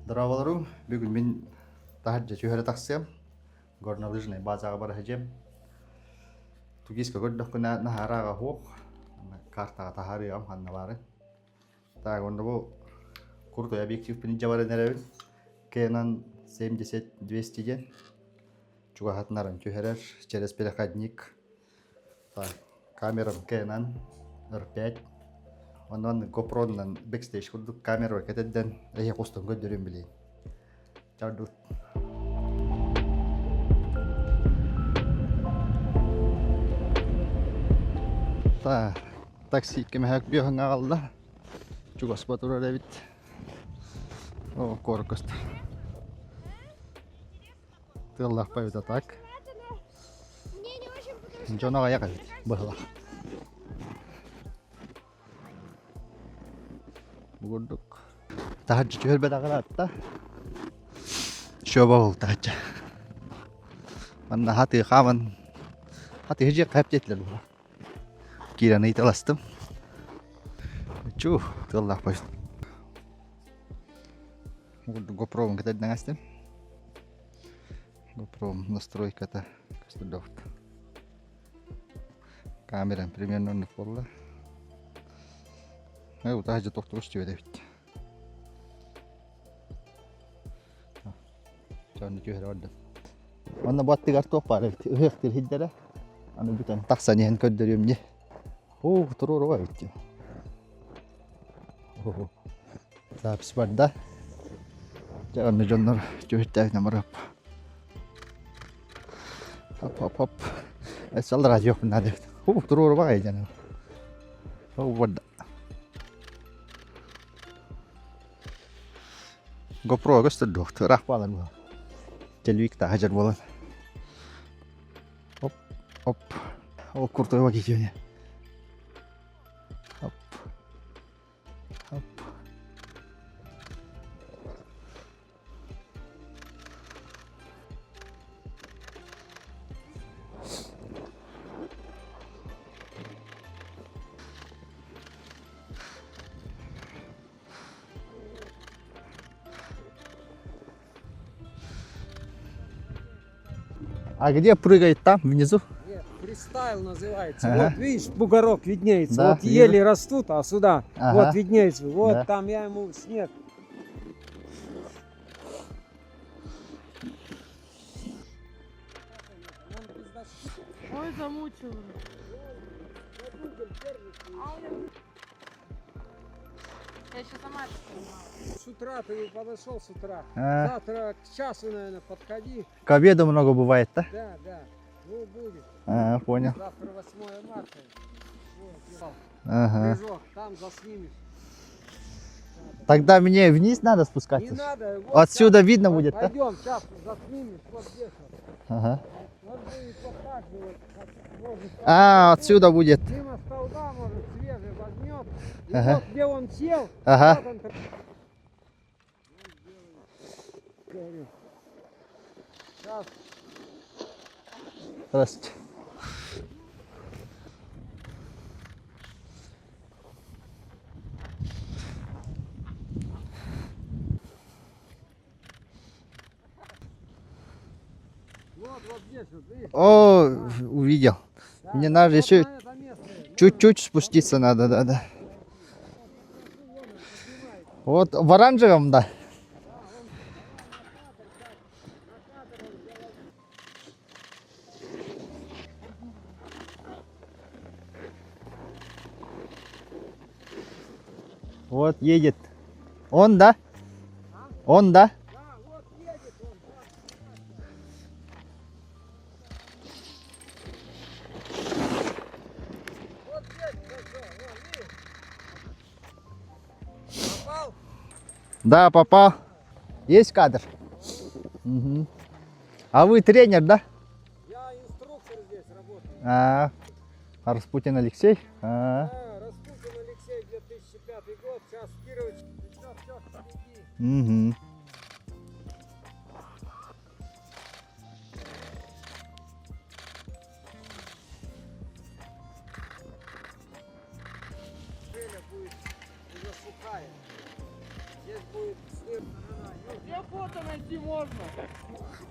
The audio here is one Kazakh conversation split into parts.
Дравалару, бүгін мен тахаджа чүйәрі тақсым. Горна лыжный базаға бар хәжем. Тугиска көрдік күні нахараға хоқ. Картаға тахарыгам ханна бары. Так, онда бұл крутой объектив пен жабары нәрәбін. Canon 70-200 ден. Чуға хатынарын чүйәрер через переходник. Так, камерам Canon R5. Ondan GoPro'dan backstage kurduk kamera var keteden eye kostum gönderiyorum bileyim. Çardur. Ta taksi kemi hak bir hanga aldı. Çok spatura David. O korkusta. Tıllah payıda tak. Jona ayak aldı. Bahla. Bulduk. Tahacı çöl bedakar hatta. Şöyle oldu tahacı. Bana hati kaman. Hati hıcı kapçetler bu. Kiranı italaştım. Çuh. Allah başladı. Bulduk GoPro'mu kita dengastim. GoPro'm настройка-то кастодофт. Камера примерно на фолла. Вот так же только что видите. Чёрный чёрный орда. Он на батты картоп бар. Ыхтыр хиддере. Аны бүтән таксаны һән көддөрөм не. О, туруру бар бит. О. Запись бар да. Чёрный жоннор чөйттәк намырап. Хоп. Эсэл радио надо. О, туруру бар җаны. О, вот. GoPro кастодох тырак балар бу. Телевик та хаҗар булат. Оп. О, куртой ваги җөне. Оп. А где прыгает там, внизу? Нет, фристайл называется. Ага. Вот видишь, бугорок виднеется. Да, вот ели растут, а сюда вот виднеется. Вот да. Там я ему снег. Ой, замучил. Я еще сама это понимала. С утра ты подошел с утра. Завтра к часу, наверное, подходи. К обеду много бывает, да? Да. Ну, будет. Понял. Завтра 8 марта. Вот, Ага. прыжок, там заснимешь. Тогда мне вниз надо спускаться? Не надо. Вот Отсюда сейчас, видно будет, да? Пойдем, сейчас заснимешь. Вот здесь вот. Ага. Вот будет вот так же. Вот, может, Отсюда будет. мимо столба, может, свежий возьмет. И Ага. вот где он сел, Ага. вот он так. Сейчас. Здравствуйте. Вот здесь вот, видишь? О, увидел. Да, Мне надо вот еще на это место. чуть-чуть спуститься надо, да. Вот в оранжевом, да. Вот едет. Он, да? Он, да? Да, вот едет он. Вот здесь, вот, видишь? Попал? Да, попал. Есть кадр? Угу. А вы тренер, да? Я инструктор здесь работаю. Распутин Алексей? Да, Распутин Алексей, 2005 год. Сейчас Кирович. Все, впереди. Угу. Будет уже сухая. Здесь будет сверху сторона. место найти можно.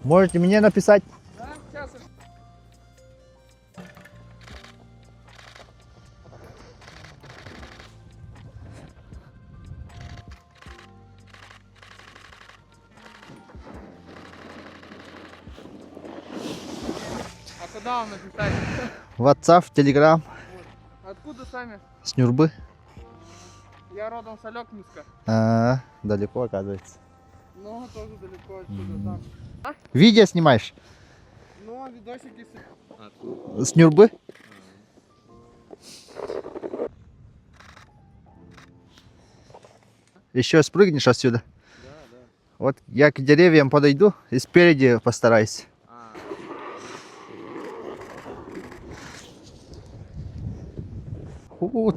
Можете мне написать. Да? Сейчас. А куда вам написать? WhatsApp, Telegram, Откуда сами? с Нюрбы. Я родом с Алекминска. Далеко, оказывается. Но тоже далеко отсюда. Там. Видео снимаешь? Ну, видосики С Нюрбы? Еще спрыгнешь отсюда? Да, да. Вот я к деревьям подойду и спереди постараюсь.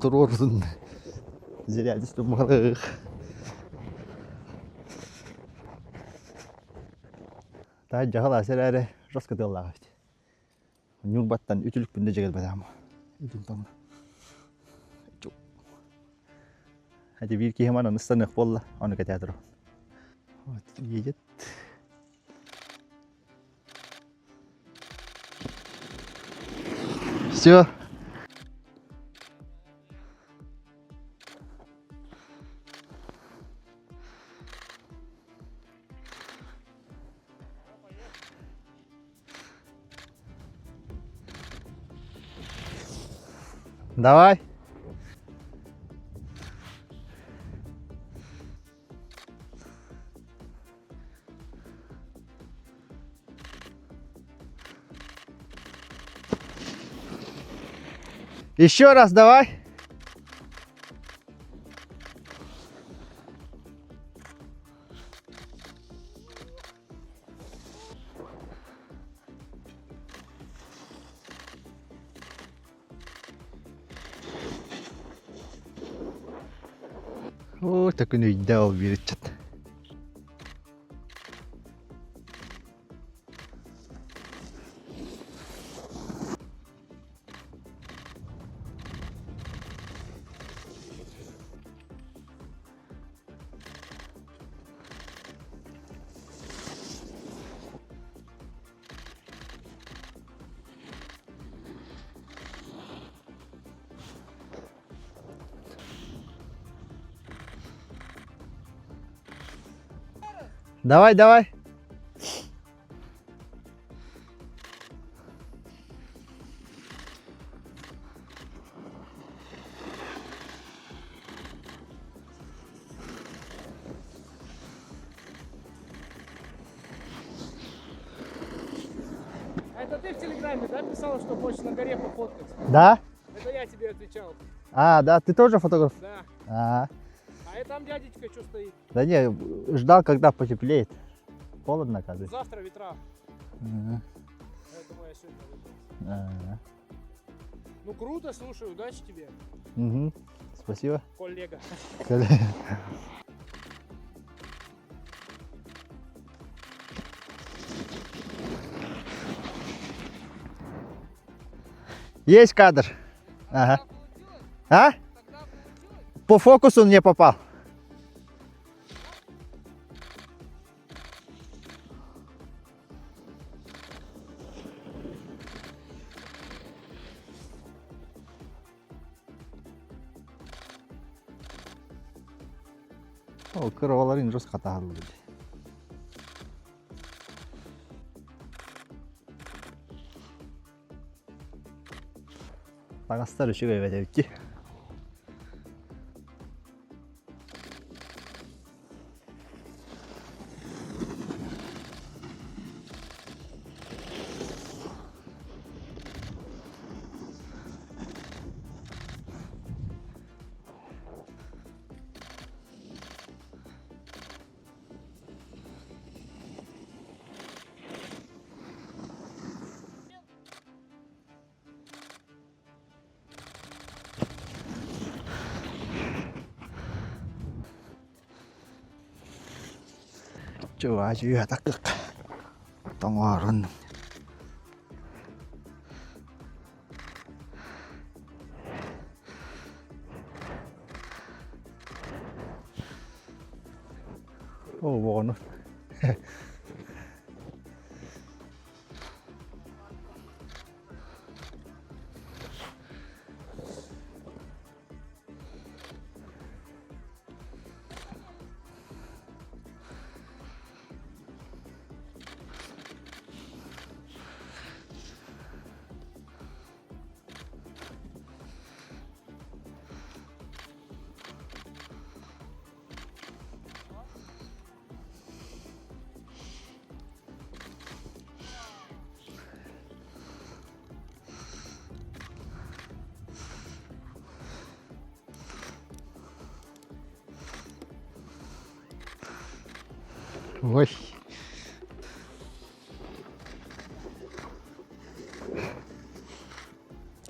Турордун. Зря здесь думал. Та жағала сәрәрі жасқа дыллаға бит. Нюрбаттан үтілік бүнде жегел бадамы. Үтін тамы. Hadi bir iki hemen ıslanık bolla onu kadar. Вот, едет. Все. Давай. Еще раз давай. О, так он и дал верить. Давай, давай. А это ты в Телеграме, да, писала, что хочешь на горе пофоткать? Да? Это я тебе отвечал. Да, ты тоже фотограф? Да. А, А это там дядечка что стоит? да не, ждал, когда потеплеет. Холодно, оказывается. Завтра ветра. Ага. Поэтому я сегодня выбрал. Ага. Ну круто, слушай, удачи тебе, Угу. Спасибо. коллега. Есть кадр. Ага. А? По фокусу он не попал. О, кырываларын жос катаалды. Тагастар үшүгө эбедебитти. 좋아지야 딱 덩어른 오 뭐노 Ой.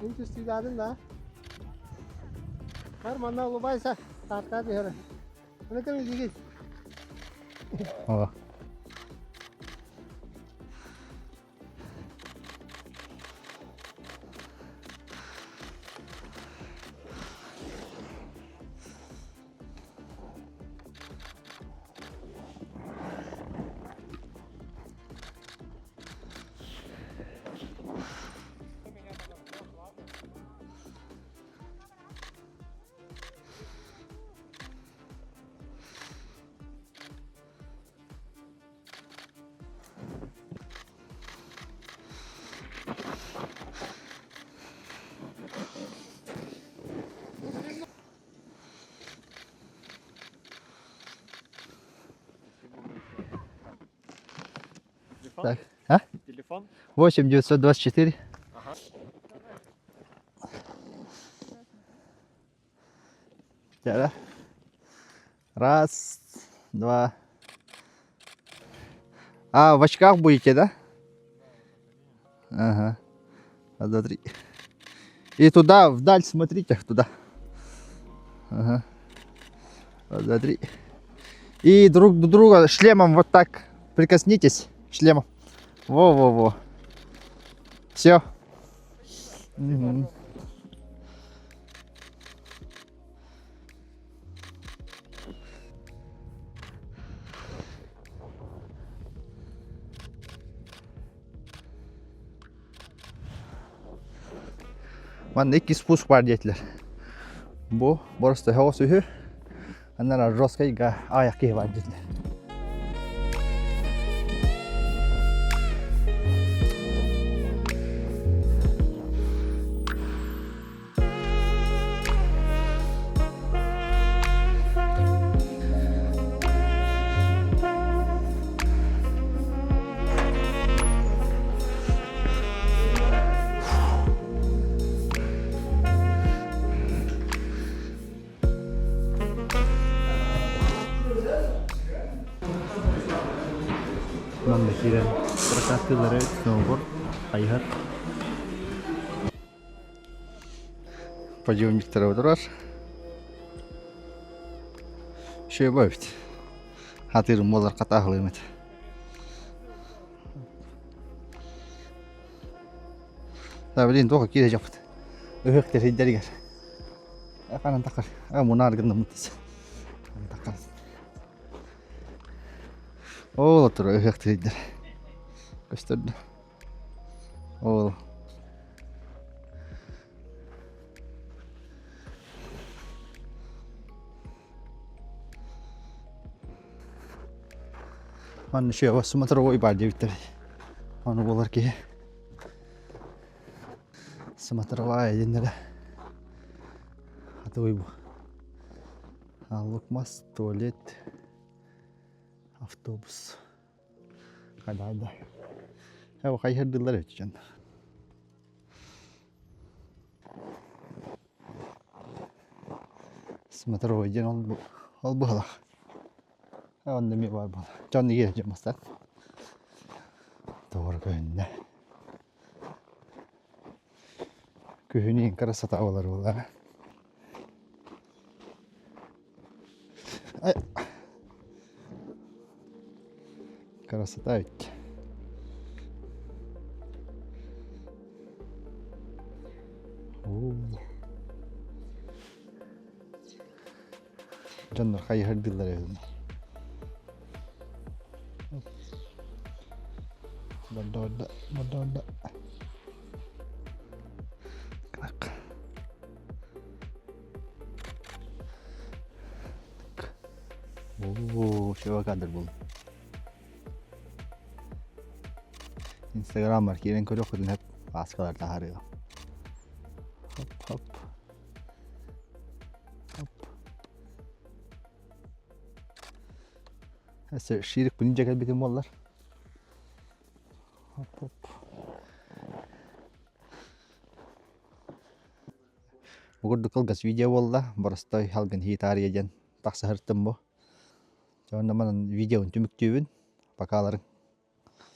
Inti istidadın da. Her manda ulubaysa tartar bir yere. Ne kadar ilginç. О. Так. А? Телефон? 8 924. Да. Раз, два. А, в очках будете, да? Ага. Раз, два, три. И туда, вдаль смотрите, туда. Ага. Раз, два, три. И друг друга шлемом вот так прикоснитесь. Шлемом. Во-во-во. Все. Угу. Manda iki spusк var diyetler. Bu, burası da hava suyu. Onlara roskayga ayak iyi var diyetler. Membekiren perkatileri snowboard kayar. Подъемниктері отырар. Шөй бөйт. Хатырым олар қата қылымет. Да білейін тоғы кейде жапыд. Өйіктер хейдерігер. Қанан тақыр. Мұнар гынды мұттыз. Тақыр. Ол отыр өйіктер хейдер. Көстерді. Ол. Hani şey var, Sumatra o ibardi bitti. Hani bolar ki Sumatra var edinler. Hatta bu. Allıkmaz, tuvalet, avtobus. Kadayda. Ya bak hayır dıllar öteceğim. Sumatra o edin ol bu hala. Onda mi var bu? Canlı gireceğim aslında. Doğru köyünde. Köyünün karası tavaları var. Ay. Karası da öt. Canlar hayır dilleri. Burada. Bak. Şeva kadar bul. Instagram var ki yeren körü okudun hep baskalar da harıyor. Hop. Hesse şirik bunu ceket bitim bollar. Hop. Bugur kılgas video bolla. Barastoy halgın hitariyejen. Taksa hırttım bu. Sonra videonun tümüktüğün. Bakaların.